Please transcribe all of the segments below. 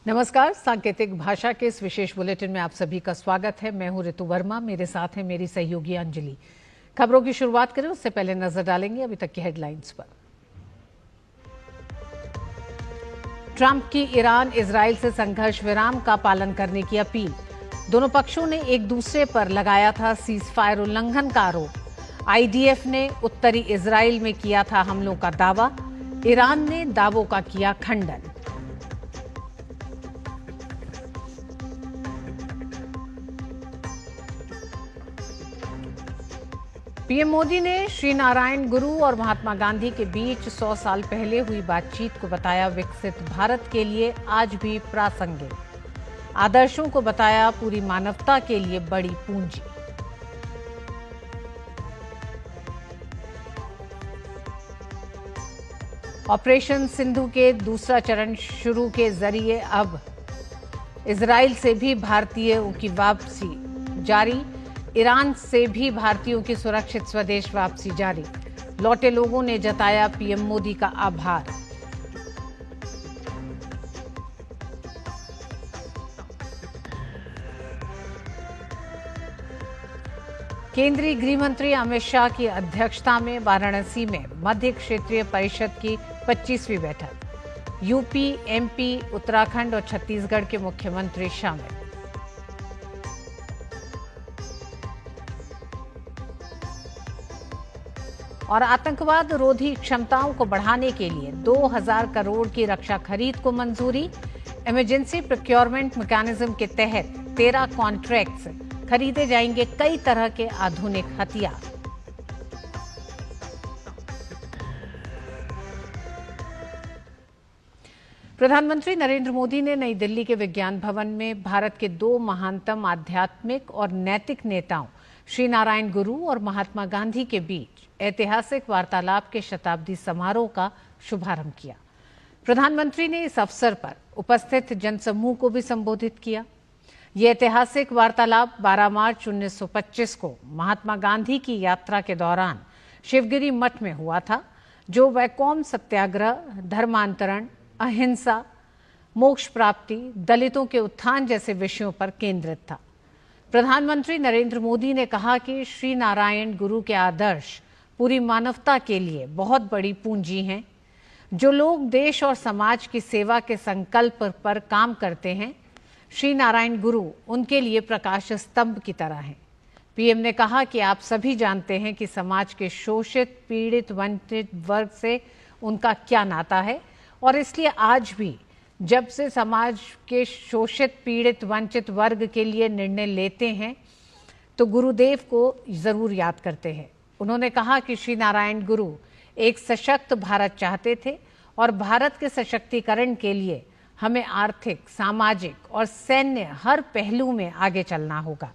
नमस्कार। सांकेतिक भाषा के इस विशेष बुलेटिन में आप सभी का स्वागत है। मैं हूं ऋतु वर्मा, मेरे साथ है मेरी सहयोगी अंजलि। खबरों की शुरुआत करें उससे पहले नजर डालेंगे अभी तक की हेडलाइंस पर। ट्रंप की ईरान इजराइल से संघर्ष विराम का पालन करने की अपील। दोनों पक्षों ने एक दूसरे पर लगाया था सीज फायर उल्लंघन का आरोप। आईडीएफ ने उत्तरी इजराइल में किया था हमलों का दावा। ईरान ने दावों का किया खंडन। पीएम मोदी ने श्री नारायण गुरु और महात्मा गांधी के बीच 100 साल पहले हुई बातचीत को बताया विकसित भारत के लिए आज भी प्रासंगिक। आदर्शों को बताया पूरी मानवता के लिए बड़ी पूंजी। ऑपरेशन सिंधु के दूसरा चरण शुरू के जरिए अब इजराइल से भी भारतीयों की वापसी जारी। ईरान से भी भारतीयों की सुरक्षित स्वदेश वापसी जारी। लौटे लोगों ने जताया पीएम मोदी का आभार। केंद्रीय गृह मंत्री अमित शाह की अध्यक्षता में वाराणसी में मध्य क्षेत्रीय परिषद की 25वीं बैठक। यूपी, एमपी, उत्तराखंड और छत्तीसगढ़ के मुख्यमंत्री शामिल। और आतंकवाद रोधी क्षमताओं को बढ़ाने के लिए 2000 करोड़ की रक्षा खरीद को मंजूरी। इमरजेंसी प्रोक्योरमेंट मैकेनिज्म के तहत 13 कॉन्ट्रैक्ट्स खरीदे जाएंगे कई तरह के आधुनिक हथियार। प्रधानमंत्री नरेंद्र मोदी ने नई दिल्ली के विज्ञान भवन में भारत के दो महानतम आध्यात्मिक और नैतिक नेताओं श्री नारायण गुरु और महात्मा गांधी के बीच ऐतिहासिक वार्तालाप के शताब्दी समारोह का शुभारंभ किया। प्रधानमंत्री ने इस अवसर पर उपस्थित जनसमूह को भी संबोधित किया। ये ऐतिहासिक वार्तालाप 12 मार्च 1925 को महात्मा गांधी की यात्रा के दौरान शिवगिरी मठ में हुआ था, जो वैकोम सत्याग्रह, धर्मांतरण, अहिंसा, मोक्ष प्राप्ति, दलितों के उत्थान जैसे विषयों पर केंद्रित था। प्रधानमंत्री नरेंद्र मोदी ने कहा कि श्री नारायण गुरु के आदर्श पूरी मानवता के लिए बहुत बड़ी पूंजी हैं। जो लोग देश और समाज की सेवा के संकल्प पर काम करते हैं, श्री नारायण गुरु उनके लिए प्रकाश स्तंभ की तरह हैं। पीएम ने कहा कि आप सभी जानते हैं कि समाज के शोषित, पीड़ित, वंचित वर्ग से उनका क्या नाता है, और इसलिए आज भी जब से समाज के शोषित, पीड़ित, वंचित वर्ग के लिए निर्णय लेते हैं तो गुरुदेव को जरूर याद करते हैं। उन्होंने कहा कि श्री नारायण गुरु एक सशक्त भारत चाहते थे और भारत के सशक्तिकरण के लिए हमें आर्थिक, सामाजिक और सैन्य हर पहलू में आगे चलना होगा।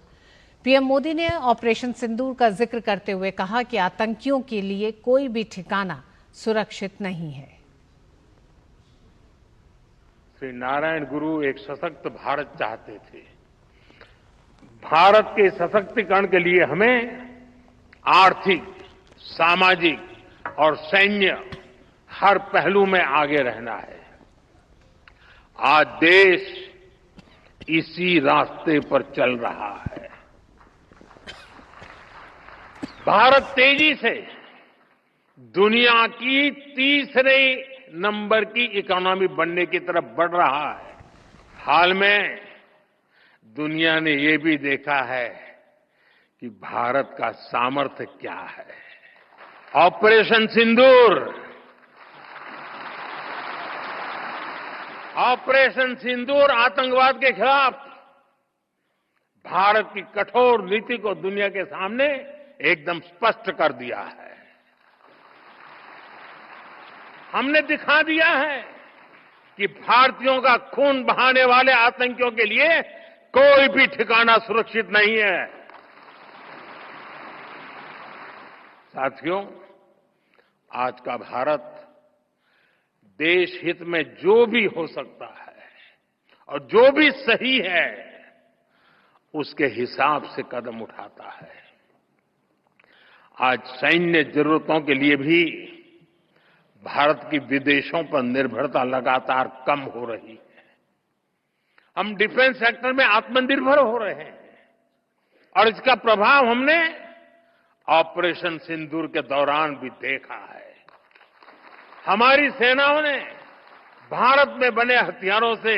पीएम मोदी ने ऑपरेशन सिंदूर का जिक्र करते हुए कहा कि आतंकियों के लिए कोई भी ठिकाना सुरक्षित नहीं है। श्री नारायण गुरु एक सशक्त भारत चाहते थे। भारत के सशक्तिकरण के लिए हमें आर्थिक, सामाजिक और सैन्य हर पहलू में आगे रहना है। आज देश इसी रास्ते पर चल रहा है। भारत तेजी से दुनिया की तीसरे नंबर की इकोनॉमी बनने की तरफ बढ़ रहा है। हाल में दुनिया ने ये भी देखा है कि भारत का सामर्थ्य क्या है। ऑपरेशन सिंदूर, ऑपरेशन सिंदूर आतंकवाद के खिलाफ भारत की कठोर नीति को दुनिया के सामने एकदम स्पष्ट कर दिया है। हमने दिखा दिया है कि भारतीयों का खून बहाने वाले आतंकियों के लिए कोई भी ठिकाना सुरक्षित नहीं है। साथियों, आज का भारत देश हित में जो भी हो सकता है और जो भी सही है उसके हिसाब से कदम उठाता है। आज सैन्य जरूरतों के लिए भी भारत की विदेशों पर निर्भरता लगातार कम हो रही है। हम डिफेंस सेक्टर में आत्मनिर्भर हो रहे हैं और इसका प्रभाव हमने ऑपरेशन सिंदूर के दौरान भी देखा है। हमारी सेनाओं ने भारत में बने हथियारों से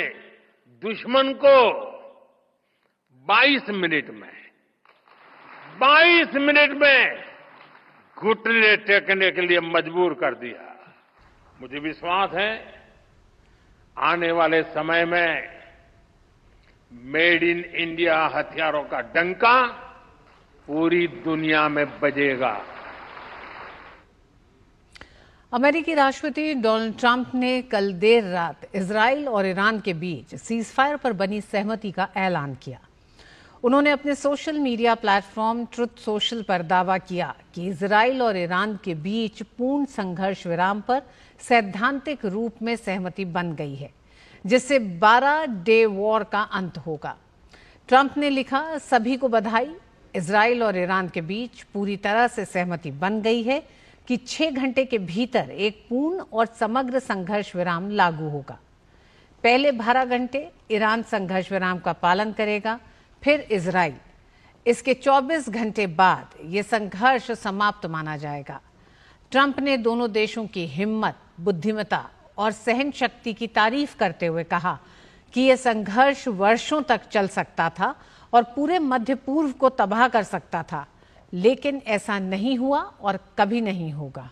दुश्मन को 22 मिनट में घुटने टेकने के लिए मजबूर कर दिया। मुझे विश्वास है आने वाले समय में मेड इन इंडिया हथियारों का डंका पूरी दुनिया में बजेगा। अमेरिकी राष्ट्रपति डोनाल्ड ट्रंप ने कल देर रात इजराइल और ईरान के बीच सीजफायर पर बनी सहमति का ऐलान किया। उन्होंने अपने social media platform truth social पर दावा किया कि इजराइल और ईरान के बीच पूर्ण संघर्ष विराम पर सैद्धांतिक रूप में सहमति बन गई है, जिससे 12 डे वॉर का अंत होगा। ट्रंप ने लिखा, सभी को बधाई, इजराइल और ईरान के बीच पूरी तरह से सहमति बन गई है कि 6 घंटे के भीतर एक पूर्ण और समग्र संघर्ष विराम लागू होगा। पहले 12 घंटे ईरान संघर्ष विराम का पालन करेगा, फिर इजराइल। इसके 24 घंटे बाद ये संघर्ष समाप्त माना जाएगा। ट्रंप ने दोनों देशों की हिम्मत, बुद्धिमत्ता और सहन शक्ति की तारीफ करते हुए कहा कि यह संघर्ष वर्षों तक चल सकता था और पूरे मध्य पूर्व को तबाह कर सकता था, लेकिन ऐसा नहीं हुआ और कभी नहीं होगा।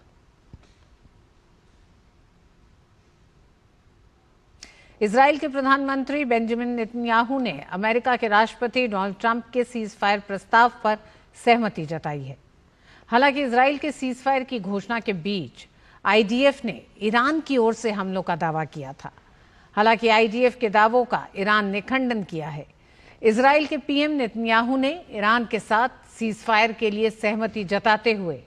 इजराइल के प्रधानमंत्री बेंजामिन नेतन्याहू ने अमेरिका के राष्ट्रपति डोनाल्ड ट्रंप के सीजफायर प्रस्ताव पर सहमति जताई है। हालांकि इजराइल के सीजफायर की घोषणा के बीच आईडीएफ ने ईरान की ओर से हमलों का दावा किया था। हालांकि आईडीएफ के दावों का ईरान ने खंडन किया है। इजराइल के पीएम नेतन्याहू ने ईरान के साथ सीजफायर के लिए सहमति जताते हुए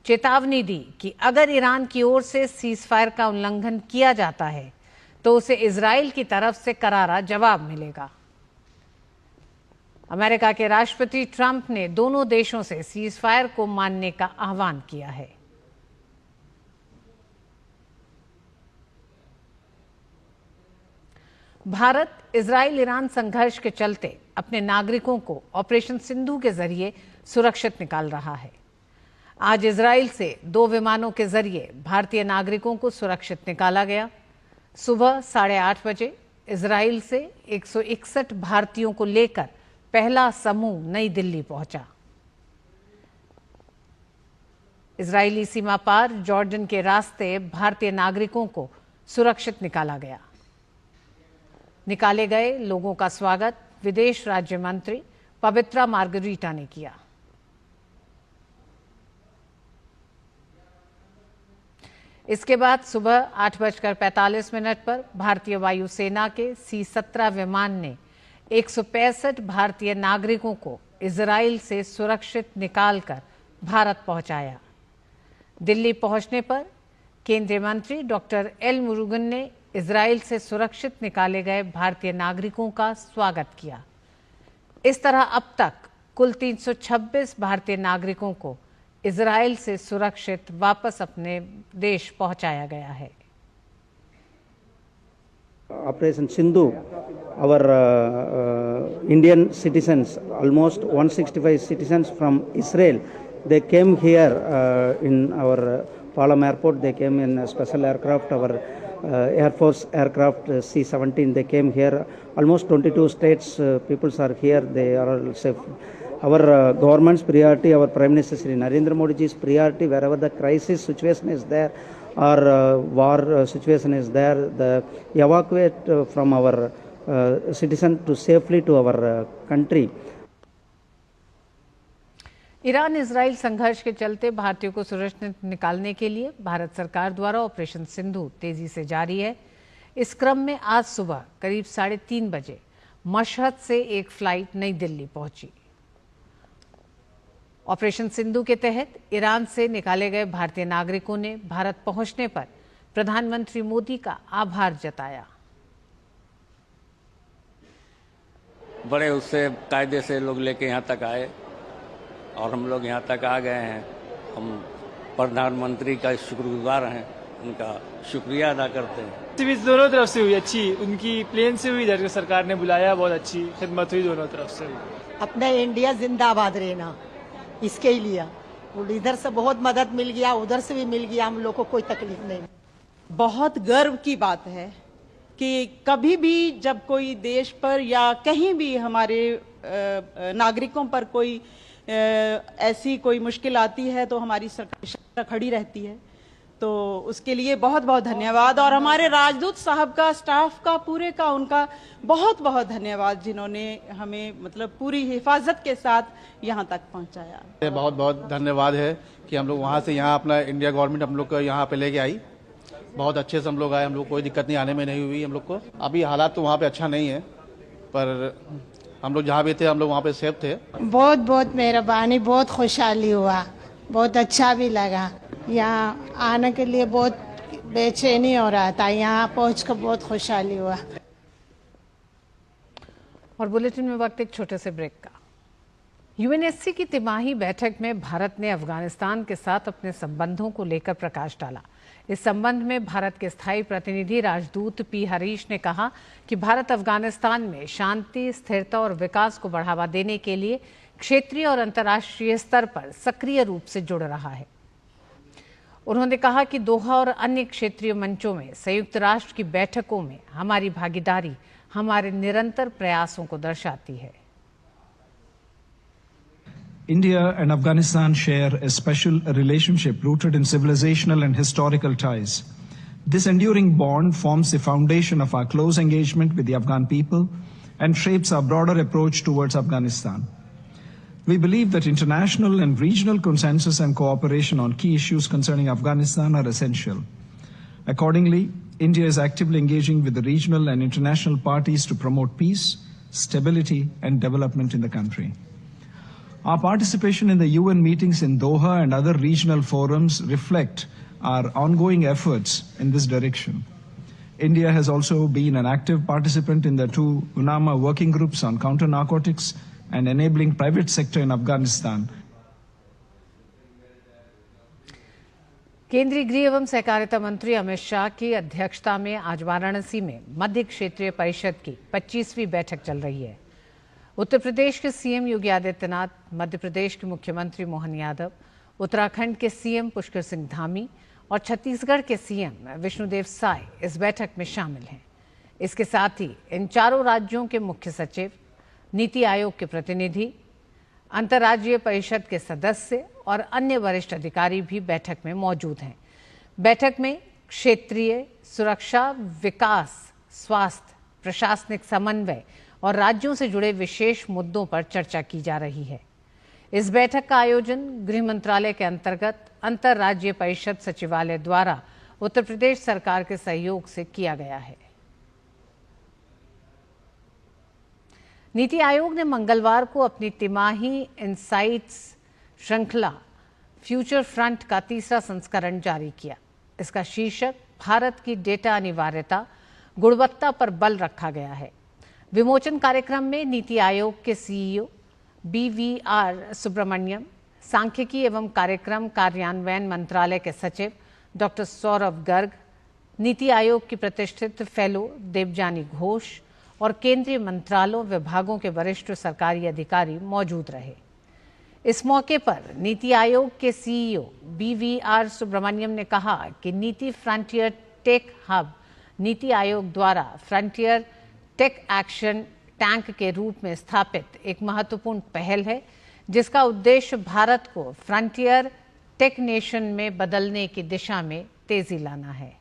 चेतावनी दी कि अगर ईरान की ओर से सीजफायर का उल्लंघन किया जाता है तो उसे इजराइल की तरफ से करारा जवाब मिलेगा। अमेरिका के राष्ट्रपति ट्रंप ने दोनों देशों से सीजफायर को मानने का आह्वान किया है। भारत इजराइल ईरान संघर्ष के चलते अपने नागरिकों को ऑपरेशन सिंधु के जरिए सुरक्षित निकाल रहा है। आज इजराइल से 2 विमानों के जरिए भारतीय नागरिकों को सुरक्षित निकाला गया। सुबह 8:30 बजे इजराइल से 161 भारतीयों को लेकर पहला समूह नई दिल्ली पहुंचा। इजरायली सीमा पार जॉर्डन के रास्ते भारतीय नागरिकों को सुरक्षित निकाला गया। निकाले गए लोगों का स्वागत विदेश राज्य मंत्री पवित्रा मार्गरीटा ने किया। इसके बाद सुबह 8:45 पर भारतीय वायुसेना के C-17 विमान ने 165 भारतीय नागरिकों को इजराइल से सुरक्षित निकालकर भारत पहुंचाया। दिल्ली पहुंचने पर केंद्रीय मंत्री डॉक्टर एल मुरुगन ने इजराइल से सुरक्षित निकाले गए भारतीय नागरिकों का स्वागत किया। इस तरह अब तक कुल 326 भारतीय नागरिकों को इजराइल से सुरक्षित वापस अपने देश पहुंचाया गया है। Operation Sindhu, our Indian citizens, almost 165 citizens from Israel, they came here in our Palam airport. They came in a special aircraft, our Air Force aircraft C-17. They came here. Almost 22 states peoples are here. They are all safe. Our government's priority, our Prime Minister Shri Narendra Modi ji's priority, wherever the crisis situation is there or war situation is there, the evacuate from our citizen to safely to our country. Iran Israel संघर्ष के चलते भारतीयों को सुरक्षित निकालने के लिए भारत सरकार द्वारा ऑपरेशन सिंधु तेजी से जारी है। इस क्रम में आज सुबह करीब 3:30 बजे मशहद से एक फ्लाइट नई दिल्ली पहुंची। ऑपरेशन सिंधु के तहत ईरान से निकाले गए भारतीय नागरिकों ने भारत पहुंचने पर प्रधानमंत्री मोदी का आभार जताया। बड़े उससे कायदे से लोग लेके यहाँ तक आए और हम लोग यहाँ तक आ गए हैं। हम प्रधानमंत्री का शुक्रगुजार हैं, उनका शुक्रिया अदा करते हैं। एक्टिविटी दोनों तरफ से हुई अच्छी, उनकी प्लेन से हुई, इधर सरकार ने बुलाया, बहुत अच्छी खिदमत हुई दोनों तरफ से। अपना इंडिया जिंदाबाद रहना, इसके ही लिए इधर से बहुत मदद मिल गया, उधर से भी मिल गया, हम लोग को कोई तकलीफ नहीं। बहुत गर्व की बात है कि कभी भी जब कोई देश पर या कहीं भी हमारे नागरिकों पर कोई ऐसी कोई मुश्किल आती है तो हमारी सरकार खड़ी रहती है, तो उसके लिए बहुत बहुत धन्यवाद। और हमारे राजदूत साहब का, स्टाफ का, पूरे का, उनका बहुत बहुत धन्यवाद, जिन्होंने हमें मतलब पूरी हिफाजत के साथ यहाँ तक पहुँचाया। बहुत बहुत धन्यवाद है कि हम लोग वहाँ से यहाँ अपना इंडिया गवर्नमेंट हम लोग को यहाँ पे लेके आई। बहुत अच्छे से हम लोग आए, हम लोग कोई दिक्कत नहीं आने में नहीं हुई हम लोग को। अभी हालात तो वहाँ पे अच्छा नहीं है, पर हम लोग जहाँ भी थे हम लोग वहाँ पे सेफ थे। बहुत बहुत मेहरबानी, बहुत खुशहाली हुआ, बहुत अच्छा भी लगा। यहाँ आने के लिए बहुत बेचैनी हो रहा था, यहाँ पहुँचकर बहुत खुशहाली हुआ। और बुलेटिन में वक्त एक छोटे से ब्रेक का। यूएनएससी की तिमाही बैठक में भारत ने अफगानिस्तान के साथ अपने संबंधों को लेकर प्रकाश डाला। इस संबंध में भारत के स्थायी प्रतिनिधि राजदूत पी हरीश ने कहा कि भारत अफगानिस्तान में शांति, स्थिरता और विकास को बढ़ावा देने के लिए क्षेत्रीय और अंतर्राष्ट्रीय स्तर पर सक्रिय रूप से जुड़ रहा है। उन्होंने कहा कि दोहा और अन्य क्षेत्रीय मंचों में संयुक्त राष्ट्र की बैठकों में हमारी भागीदारी हमारे निरंतर प्रयासों को दर्शाती है। India and Afghanistan share a special relationship rooted in civilizational and historical ties. This enduring bond forms the foundation of our close engagement with the Afghan people and shapes our broader approach towards Afghanistan. We believe that international and regional consensus and cooperation on key issues concerning Afghanistan are essential. Accordingly, India is actively engaging with the regional and international parties to promote peace, stability, and development in the country. Our participation in the UN meetings in Doha and other regional forums reflect our ongoing efforts in this direction. India has also been an active participant in the two UNAMA working groups on counter-narcotics and enabling private sector in Afghanistan. केंद्रीय गृह एवं सहकारिता मंत्री अमित शाह की अध्यक्षता में आज वाराणसी में मध्य क्षेत्रीय परिषद की 25वीं बैठक चल रही है। उत्तर प्रदेश के सीएम योगी आदित्यनाथ, मध्य प्रदेश के मुख्यमंत्री मोहन यादव, उत्तराखंड के सीएम पुष्कर सिंह धामी और छत्तीसगढ़ के सीएम विष्णुदेव साय इस बैठक में शामिल हैं। इसके साथ ही इन चारों राज्यों के मुख्य सचिव, नीति आयोग के प्रतिनिधि, अंतर्राज्यीय परिषद के सदस्य और अन्य वरिष्ठ अधिकारी भी बैठक में मौजूद हैं। बैठक में क्षेत्रीय सुरक्षा, विकास, स्वास्थ्य, प्रशासनिक समन्वय और राज्यों से जुड़े विशेष मुद्दों पर चर्चा की जा रही है। इस बैठक का आयोजन गृह मंत्रालय के अंतर्गत अंतर्राज्यीय परिषद सचिवालय द्वारा उत्तर प्रदेश सरकार के सहयोग से किया गया है। नीति आयोग ने मंगलवार को अपनी तिमाही इनसाइट्स श्रृंखला फ्यूचर फ्रंट का तीसरा संस्करण जारी किया। इसका शीर्षक भारत की डेटा अनिवार्यता, गुणवत्ता पर बल रखा गया है। विमोचन कार्यक्रम में नीति आयोग के सीईओ BVR सुब्रमण्यम, सांख्यिकी एवं कार्यक्रम कार्यान्वयन मंत्रालय के सचिव डॉक्टर सौरभ गर्ग, नीति आयोग की प्रतिष्ठित फेलो देवजानी घोष और केंद्रीय मंत्रालयों, विभागों के वरिष्ठ सरकारी अधिकारी मौजूद रहे। इस मौके पर नीति आयोग के सीईओ BVR सुब्रमण्यम ने कहा कि नीति frontier tech hub NITI Aayog द्वारा फ्रंटियर टेक एक्शन टैंक के रूप में स्थापित एक महत्वपूर्ण पहल है, जिसका उद्देश्य भारत को फ्रंटियर टेक नेशन में बदलने की दिशा में तेजी लाना है।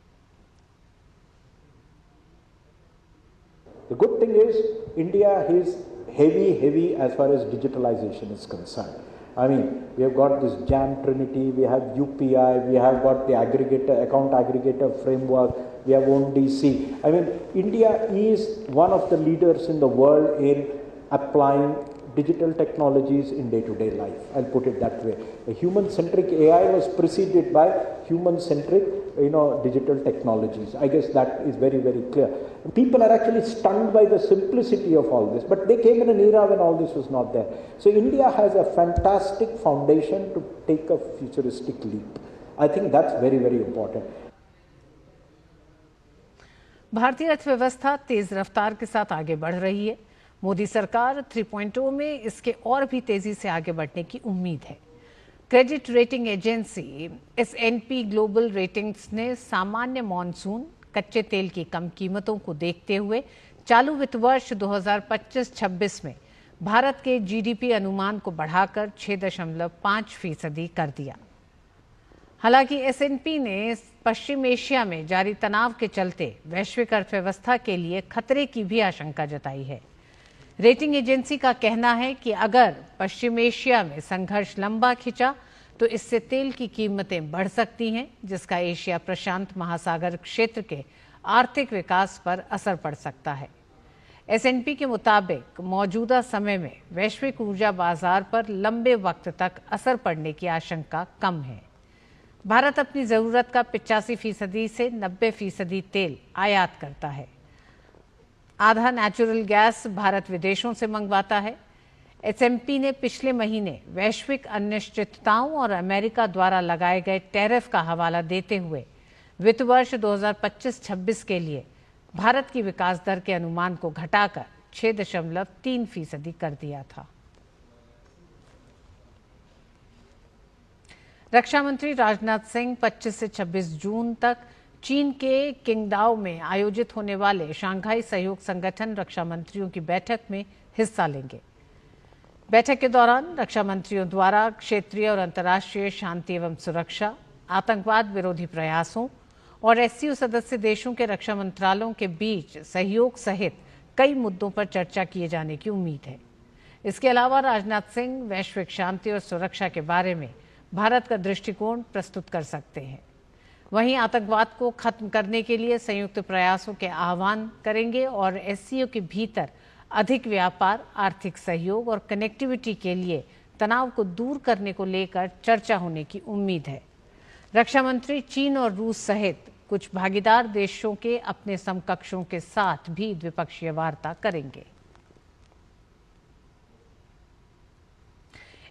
The good thing is India is heavy as far as digitalization is concerned. I mean, we have got this JAM Trinity, we have UPI, we have got the aggregator, account aggregator framework, we have ONDC. I mean, India is one of the leaders in the world in applying digital technologies in day-to-day life. I'll put it that way. A human-centric AI was preceded by human-centric, digital technologies. I guess that is very, very clear. People are actually stunned by the simplicity of all this, but they came in an era when all this was not there. So India has a fantastic foundation to take a futuristic leap. I think that's very, very important. भारतीय अर्थव्यवस्था तेज रफ्तार के साथ आगे बढ़ रही है। मोदी सरकार 3.0 में इसके और भी तेजी से आगे बढ़ने की उम्मीद है। Credit rating agency S&P global ratings ने सामान्य मॉनसून, कच्चे तेल की कम कीमतों को देखते हुए चालू वित्त वर्ष 2025-26 में भारत के GDP अनुमान को बढ़ाकर 6.5% कर दिया। हालांकि S&P ने पश्चिम एशिया में जारी तनाव के चलते वैश्विक अर्थव्यवस्था के लिए खतरे की भी आशंका जताई है। रेटिंग एजेंसी का कहना है कि अगर पश्चिम एशिया में संघर्ष लंबा खिंचा तो इससे तेल की कीमतें बढ़ सकती हैं, जिसका एशिया प्रशांत महासागर क्षेत्र के आर्थिक विकास पर असर पड़ सकता है। S&P के मुताबिक मौजूदा समय में वैश्विक ऊर्जा बाजार पर लंबे वक्त तक असर पड़ने की आशंका कम है। भारत अपनी जरूरत का 85% से 90% तेल आयात करता है। आधा नेचुरल गैस भारत विदेशों से मंगवाता है। S&P ने पिछले महीने वैश्विक अनिश्चितताओं और अमेरिका द्वारा लगाए गए टैरिफ का हवाला देते हुए वित्त वर्ष 2025-26 के लिए भारत की विकास दर के अनुमान को घटाकर 6.3% कर दिया था। रक्षा मंत्री राजनाथ सिंह 25 से 26 जून तक चीन के किंगडाओ में आयोजित होने वाले शंघाई सहयोग संगठन रक्षा मंत्रियों की बैठक में हिस्सा लेंगे। बैठक के दौरान रक्षा मंत्रियों द्वारा क्षेत्रीय और अंतर्राष्ट्रीय शांति एवं सुरक्षा, आतंकवाद विरोधी प्रयासों और SCO सदस्य देशों के रक्षा मंत्रालयों के बीच सहयोग सहित कई मुद्दों पर चर्चा किए जाने की उम्मीद है। इसके अलावा राजनाथ सिंह वैश्विक शांति और सुरक्षा के बारे में भारत का दृष्टिकोण प्रस्तुत कर सकते हैं। वहीं आतंकवाद को खत्म करने के लिए संयुक्त प्रयासों के आह्वान करेंगे और SCO के भीतर अधिक व्यापार, आर्थिक सहयोग और कनेक्टिविटी के लिए तनाव को दूर करने को लेकर चर्चा होने की उम्मीद है। रक्षा मंत्री चीन और रूस सहित कुछ भागीदार देशों के अपने समकक्षों के साथ भी द्विपक्षीय वार्ता करेंगे।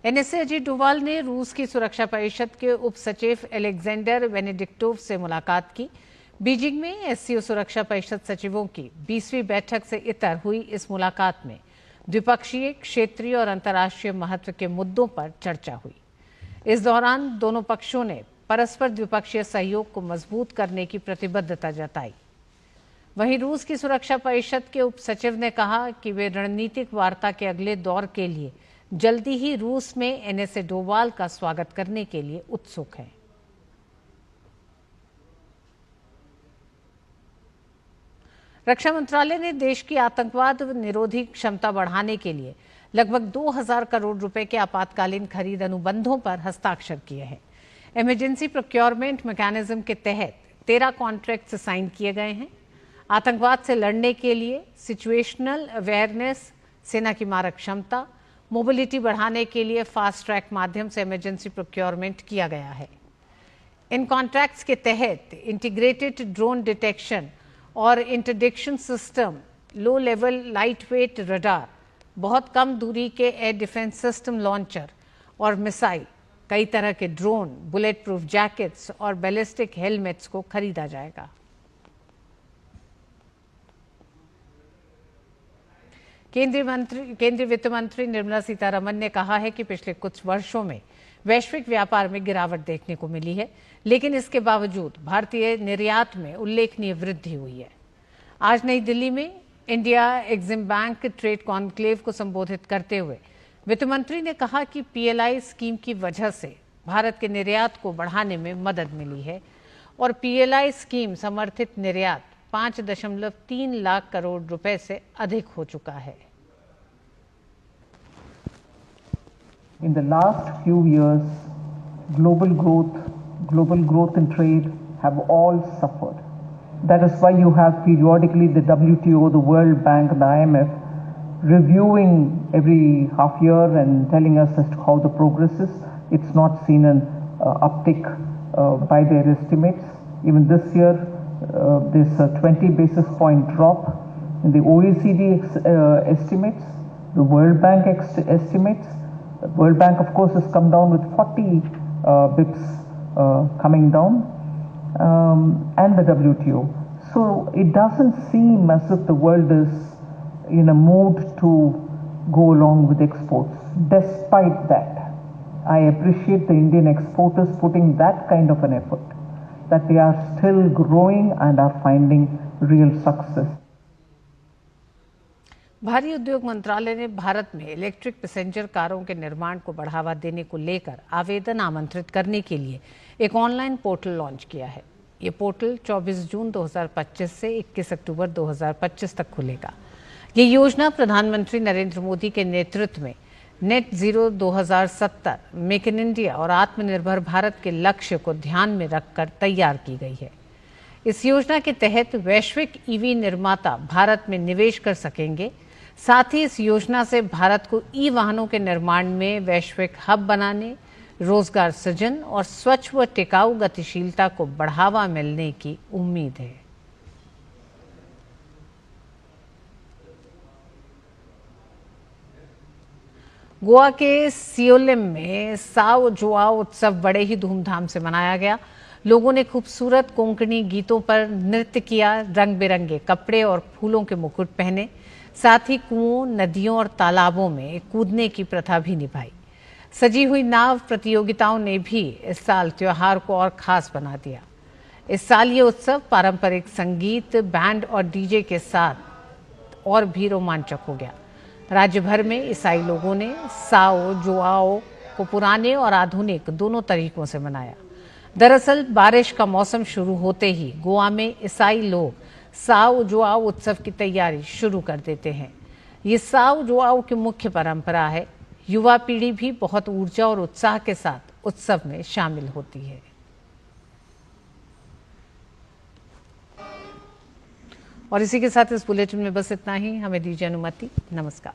NSA अजीत डोवाल ने रूस की सुरक्षा परिषद के उप सचिव एलेक्जेंडर वेनेडिक्टोव से मुलाकात की। बीजिंग में SCO सुरक्षा परिषद सचिवों की 20वीं बैठक से इतर हुई इस मुलाकात में द्विपक्षीय, क्षेत्रीय और अंतर्राष्ट्रीय महत्व के मुद्दों पर चर्चा हुई। इस दौरान दोनों पक्षों ने परस्पर द्विपक्षीय सहयोग को मजबूत करने की प्रतिबद्धता जताई। वहीं रूस की सुरक्षा परिषद के उप सचिव ने कहा कि वे रणनीतिक वार्ता के अगले दौर के लिए जल्दी ही रूस में NSA डोवाल का स्वागत करने के लिए उत्सुक हैं। रक्षा मंत्रालय ने देश की आतंकवाद निरोधी क्षमता बढ़ाने के लिए लगभग 2000 करोड़ रुपए के आपातकालीन खरीद अनुबंधों पर हस्ताक्षर किए हैं। इमरजेंसी प्रोक्योरमेंट मैकेनिज्म के तहत 13 कॉन्ट्रैक्ट साइन किए गए हैं। आतंकवाद से लड़ने के लिए सिचुएशनल अवेयरनेस, सेना की मारक क्षमता, मोबिलिटी बढ़ाने के लिए फास्ट ट्रैक माध्यम से इमरजेंसी प्रोक्योरमेंट किया गया है। इन कॉन्ट्रैक्ट्स के तहत इंटीग्रेटेड ड्रोन डिटेक्शन और interdiction system, low level light weight radar, बहुत कम दूरी के एयर डिफेंस सिस्टम लॉन्चर और मिसाइल, कई तरह के ड्रोन, बुलेट प्रूफ जैकेट्स और बैलिस्टिक हेलमेट्स को खरीदा जाएगा। केंद्रीय वित्त मंत्री निर्मला सीतारमण ने कहा है कि पिछले कुछ वर्षों में वैश्विक व्यापार में गिरावट देखने को मिली है, लेकिन इसके बावजूद भारतीय निर्यात में उल्लेखनीय वृद्धि हुई है। आज नई दिल्ली में India EXIM bank trade conclave को संबोधित करते हुए वित्त मंत्री ने कहा कि PLI स्कीम की वजह से भारत के निर्यात को बढ़ाने में मदद मिली है और PLI स्कीम समर्थित निर्यात 5.3 लाख करोड़ रुपए से अधिक हो चुका है। In the last few years, global growth and trade have all suffered. That is why you have periodically the WTO, the World Bank, and the IMF reviewing every half year and telling us as to how the progress is. It's not seen an uptick by their estimates. Even this year, there's a 20 basis point drop in the OECD estimates, the World Bank estimates. The World Bank, of course, has come down with 40 bips coming down, and the WTO. So it doesn't seem as if the world is in a mood to go along with exports. Despite that, I appreciate the Indian exporters putting that kind of an effort, that they are still growing and are finding real success. भारी उद्योग मंत्रालय ने भारत में electric passenger कारों के निर्माण को बढ़ावा देने को लेकर आवेदन आमंत्रित करने के लिए एक ऑनलाइन पोर्टल लॉन्च किया है। ये पोर्टल 24 जून 2025 से 21 अक्टूबर 2025 तक खुलेगा। ये योजना प्रधानमंत्री नरेंद्र मोदी के नेतृत्व में net zero 2070, make in India और आत्मनिर्भर भारत के लक्ष्य को ध्यान में रखकर तैयार की गई है। इस योजना के तहत वैश्विक ईवी निर्माता भारत में निवेश कर सकेंगे। साथ ही इस योजना से भारत को ई वाहनों के निर्माण में वैश्विक हब बनाने, रोजगार सृजन और स्वच्छ व टिकाऊ गतिशीलता को बढ़ावा मिलने की उम्मीद है। गोवा के सियोलिम में साओ जोआओ उत्सव बड़े ही धूमधाम से मनाया गया। लोगों ने खूबसूरत कोंकणी गीतों पर नृत्य किया, रंग बिरंगे कपड़े और फूलों के मुकुट पहने, साथ ही कुओं, नदियों और तालाबों में कूदने की प्रथा भी निभाई। सजी हुई नाव प्रतियोगिताओं ने भी इस साल त्योहार को और खास बना दिया। इस साल ये उत्सव पारंपरिक संगीत, बैंड और डीजे के साथ और भी रोमांचक हो गया। राज्य भर में ईसाई लोगों ने साओ जोआओ को पुराने और आधुनिक दोनों तरीकों से मनाया। दरअसल बारिश का मौसम शुरू होते ही गोवा में ईसाई लोग साओ जोआओ उत्सव की तैयारी शुरू कर देते हैं। ये साओ जोआओ की मुख्य परंपरा है। युवा पीढ़ी भी बहुत ऊर्जा और उत्साह के साथ उत्सव में शामिल होती है। और इसी के साथ इस बुलेटिन में बस इतना ही। हमें दीजिए अनुमति। नमस्कार।